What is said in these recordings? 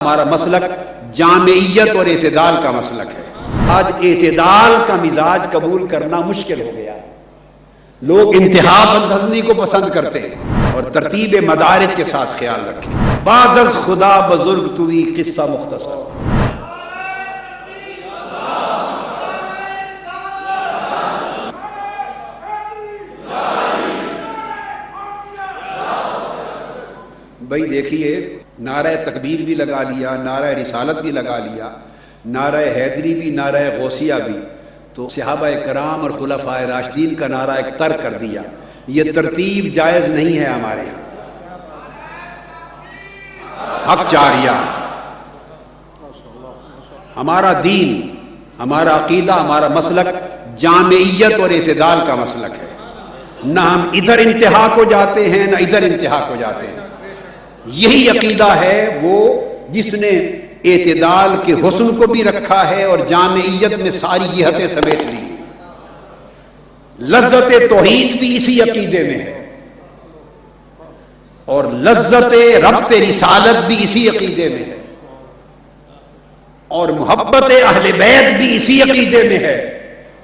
ہمارا مسلک جامعیت اور اعتدال کا مسلک ہے۔ آج اعتدال کا مزاج قبول کرنا مشکل ہو گیا، لوگ انتہا پسندی کو پسند کرتے ہیں اور ترتیب مدارج کے ساتھ خیال رکھیں۔ بعد از خدا بزرگ توی قصہ مختصر۔ بھائی دیکھیے، نعرہ تکبیر بھی لگا لیا، نعرہ رسالت بھی لگا لیا، نعرہ حیدری بھی، نعرہ غوثیہ بھی، تو صحابہ کرام اور خلفائے راشدین کا نعرہ ایک ترک کر دیا۔ یہ ترتیب جائز نہیں ہے ہمارے یہاں۔ حق جاریہ، ہمارا دین، ہمارا عقیدہ، ہمارا مسلک جامعیت اور اعتدال کا مسلک ہے۔ نہ ہم ادھر انتہا کو جاتے ہیں نہ ادھر انتہا کو جاتے ہیں۔ یہی عقیدہ ہے وہ جس نے اعتدال کے حسن کو بھی رکھا ہے اور جامعیت میں ساری جہتیں سمیٹ لی۔ لذت توحید بھی اسی عقیدے میں ہے اور لذت ربط رسالت بھی اسی عقیدے میں ہے اور محبت اہل بیت بھی اسی عقیدے میں ہے۔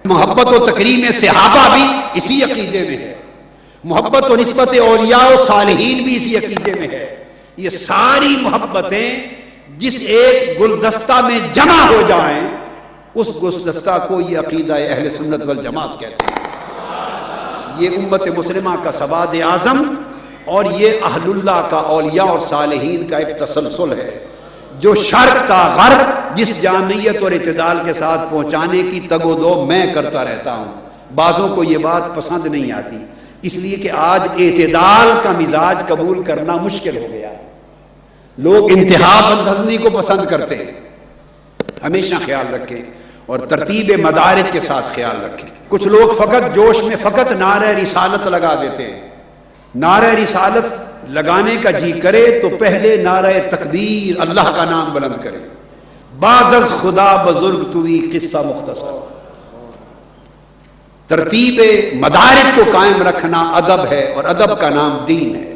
محبت و تکریم صحابہ بھی اسی عقیدے میں ہے۔ محبت و نسبت اولیاء و صالحین بھی اسی عقیدے میں ہے۔ یہ ساری محبتیں جس ایک گلدستہ میں جمع ہو جائیں، اس گلدستہ کو یہ عقیدہ اہل سنت والجماعت کہتے ہیں۔ یہ امت مسلمہ کا سواد اعظم اور یہ اہل اللہ کا، اولیاء اور صالحین کا ایک تسلسل ہے جو شرق تا غرب جس جامعیت اور اعتدال کے ساتھ پہنچانے کی تگ و دو میں کرتا رہتا ہوں۔ بعضوں کو یہ بات پسند نہیں آتی، اس لیے کہ آج اعتدال کا مزاج قبول کرنا مشکل ہو گیا، لوگ انتہا پسندی کو پسند کرتے ہیں۔ ہمیشہ خیال رکھیں اور ترتیب مدارج کے ساتھ خیال رکھیں۔ کچھ لوگ فقط جوش میں فقط نعرہ رسالت لگا دیتے ہیں۔ نعرہ رسالت لگانے کا جی کرے تو پہلے نعرہ تکبیر اللہ کا نام بلند کرے۔ بعد از خدا بزرگ توی قصہ مختصر۔ ترتیب مدارج کو قائم رکھنا ادب ہے اور ادب کا نام دین ہے۔